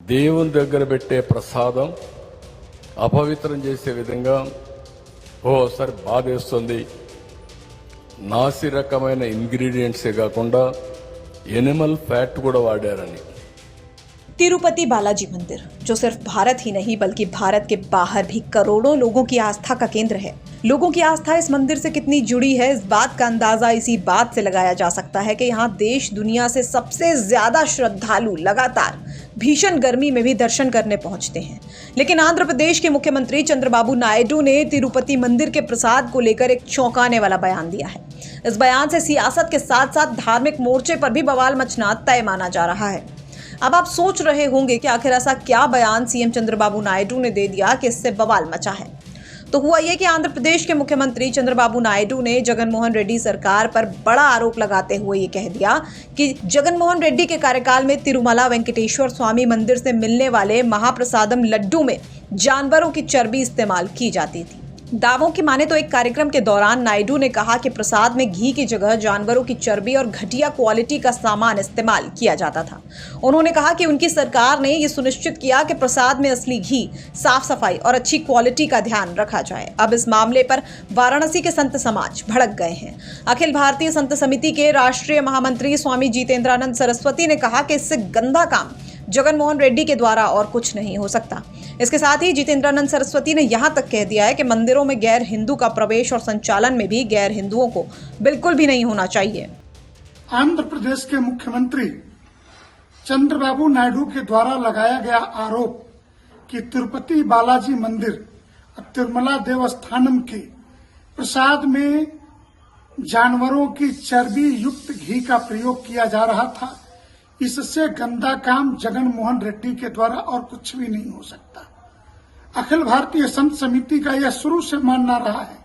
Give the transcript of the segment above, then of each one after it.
దేవుని దగ్గర పెట్టే ప్రసాదం అపవిత్రం చేసే విధంగా ఓసారి బాధేస్తుంది. నాసి రకమైన ఇంగ్రీడియంట్సే కాకుండా ఎనిమల్ ఫ్యాట్ కూడా వాడారని. तिरुपति बालाजी मंदिर जो सिर्फ भारत ही नहीं बल्कि भारत के बाहर भी करोड़ों लोगों की आस्था का केंद्र है। लोगों की आस्था इस मंदिर से कितनी जुड़ी है, इस बात का अंदाजा इसी बात से लगाया जा सकता है कि यहाँ देश दुनिया से सबसे ज्यादा श्रद्धालु लगातार भीषण गर्मी में भी दर्शन करने पहुंचते हैं। लेकिन आंध्र प्रदेश के मुख्यमंत्री चंद्रबाबू नायडू ने तिरुपति मंदिर के प्रसाद को लेकर एक चौंकाने वाला बयान दिया है। इस बयान से सियासत के साथ साथ धार्मिक मोर्चे पर भी बवाल मचना तय माना जा रहा है। अब आप सोच रहे होंगे कि आखिर ऐसा क्या बयान सीएम चंद्रबाबू नायडू ने दे दिया कि इससे बवाल मचा है। तो हुआ ये कि आंध्र प्रदेश के मुख्यमंत्री चंद्रबाबू नायडू ने जगनमोहन रेड्डी सरकार पर बड़ा आरोप लगाते हुए ये कह दिया कि जगनमोहन रेड्डी के कार्यकाल में तिरुमला वेंकटेश्वर स्वामी मंदिर से मिलने वाले महाप्रसादम लड्डू में जानवरों की चर्बी इस्तेमाल की जाती थी। दावों की माने तो एक कार्यक्रम के दौरान नायडू ने कहा कि प्रसाद में घी की जगह जानवरों की चर्बी और घटिया क्वालिटी का सामान इस्तेमाल किया जाता था। उन्होंने कहा कि उनकी सरकार ने ये सुनिश्चित किया कि प्रसाद में असली घी, साफ सफाई और अच्छी क्वालिटी का ध्यान रखा जाए। अब इस मामले पर वाराणसी के संत समाज भड़क गए हैं। अखिल भारतीय संत समिति के राष्ट्रीय महामंत्री स्वामी जितेंद्रानंद सरस्वती ने कहा कि इससे गंदा काम जगनमोहन रेड्डी के द्वारा और कुछ नहीं हो सकता। इसके साथ ही जितेंद्रानंद सरस्वती ने यहां तक कह दिया है कि मंदिरों में गैर हिंदू का प्रवेश और संचालन में भी गैर हिंदुओं को बिल्कुल भी नहीं होना चाहिए। आंध्र प्रदेश के मुख्यमंत्री चंद्रबाबू नायडू के द्वारा लगाया गया आरोप कि तिरुपति बालाजी मंदिर और तिरुमला देवस्थानम के प्रसाद में जानवरों की चर्बी युक्त घी का प्रयोग किया जा रहा था, इससे गंदा काम जगनमोहन रेड्डी के द्वारा और कुछ भी नहीं हो सकता। अखिल भारतीय संत समिति का यह शुरू से मानना रहा है,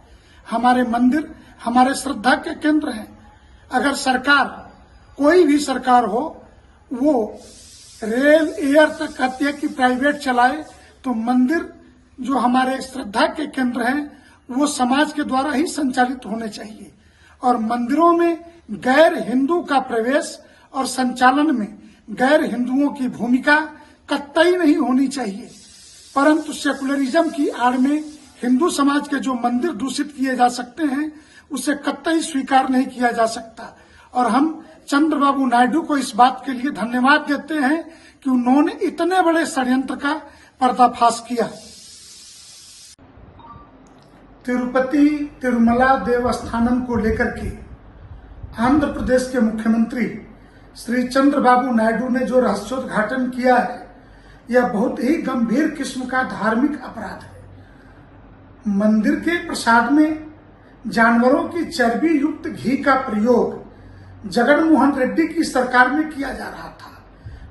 हमारे मंदिर हमारे श्रद्धा के केंद्र हैं। अगर सरकार, कोई भी सरकार हो, वो रेल एयर तक कहती है कि प्राइवेट चलाए, तो मंदिर जो हमारे श्रद्धा के केंद्र हैं वो समाज के द्वारा ही संचालित होने चाहिए। और मंदिरों में गैर हिंदू का प्रवेश और संचालन में गैर हिंदुओं की भूमिका कतई नहीं होनी चाहिए। परंतु सेकुलरिज्म की आड़ में हिंदू समाज के जो मंदिर दूषित किए जा सकते हैं उसे कतई स्वीकार नहीं किया जा सकता। और हम चंद्रबाबू नायडू को इस बात के लिए धन्यवाद देते हैं कि उन्होंने इतने बड़े षड्यंत्र का पर्दाफाश किया। तिरुपति तिरुमला देवस्थानम को लेकर के आंध्र प्रदेश के मुख्यमंत्री श्री चंद्रबाबू नायडू ने जो रहस्योद्घाटन किया है, यह बहुत ही गंभीर किस्म का धार्मिक अपराध है। मंदिर के प्रसाद में जानवरों की चर्बी युक्त घी का प्रयोग जगनमोहन रेड्डी की सरकार में किया जा रहा था।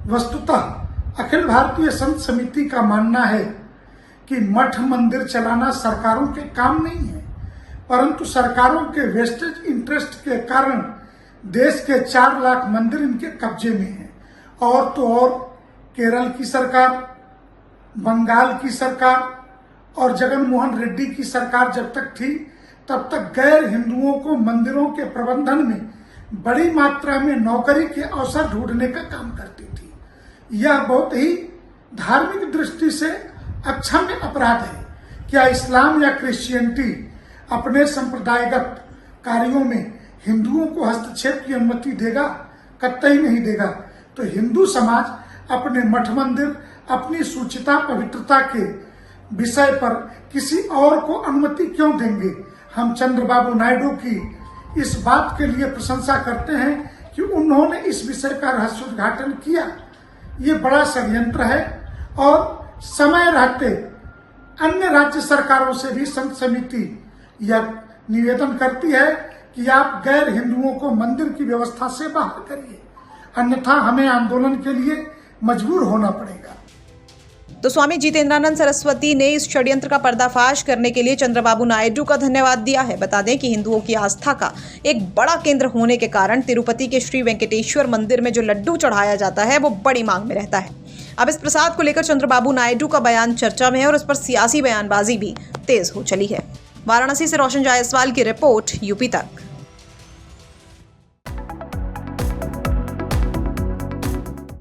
वस्तुतः अखिल भारतीय संत समिति का मानना है कि मठ मंदिर चलाना सरकारों के काम नहीं है, परंतु सरकारों के वेस्टेज इंटरेस्ट के कारण देश के 4 लाख मंदिर इनके कब्जे में हैं। और तो और केरल की सरकार, बंगाल की सरकार और जगनमोहन रेड्डी की सरकार जब तक थी तब तक गैर हिंदुओं को मंदिरों के प्रबंधन में बड़ी मात्रा में नौकरी के अवसर ढूंढने का काम करती थी। यह बहुत ही धार्मिक दृष्टि से अक्षम्य अपराध है। क्या इस्लाम या क्रिश्चियनिटी अपने संप्रदायगत कार्यों में हिंदुओं को हस्तक्षेप की अनुमति देगा? कतई नहीं देगा। तो हिंदू समाज अपने मठ मंदिर, अपनी शुचिता पवित्रता के विषय पर किसी और को अनुमति क्यों देंगे? हम चंद्रबाबू नायडू की इस बात के लिए प्रशंसा करते हैं कि उन्होंने इस विषय का रहस्योद्घाटन किया। ये बड़ा षड्यंत्र है और समय रहते अन्य राज्य सरकारों से भी संत समिति यह निवेदन करती है कि आप गैर हिंदुओं को मंदिर की व्यवस्था से बाहर करिए, अन्यथा हमें आंदोलन के लिए मजबूर होना पड़ेगा। तो स्वामी जितेंद्रानंद सरस्वती ने इस षड्यंत्र का पर्दाफाश करने के लिए चंद्रबाबू नायडू का धन्यवाद दिया है। बता दें कि हिंदुओं की आस्था का एक बड़ा केंद्र होने के कारण तिरुपति के श्री वेंकटेश्वर मंदिर में जो लड्डू चढ़ाया जाता है वो बड़ी मांग में रहता है। अब इस प्रसाद को लेकर चंद्रबाबू नायडू का बयान चर्चा में है और इस पर सियासी बयानबाजी भी तेज हो चली है। वाराणसी से रोशन जायसवाल की रिपोर्ट, यूपी तक।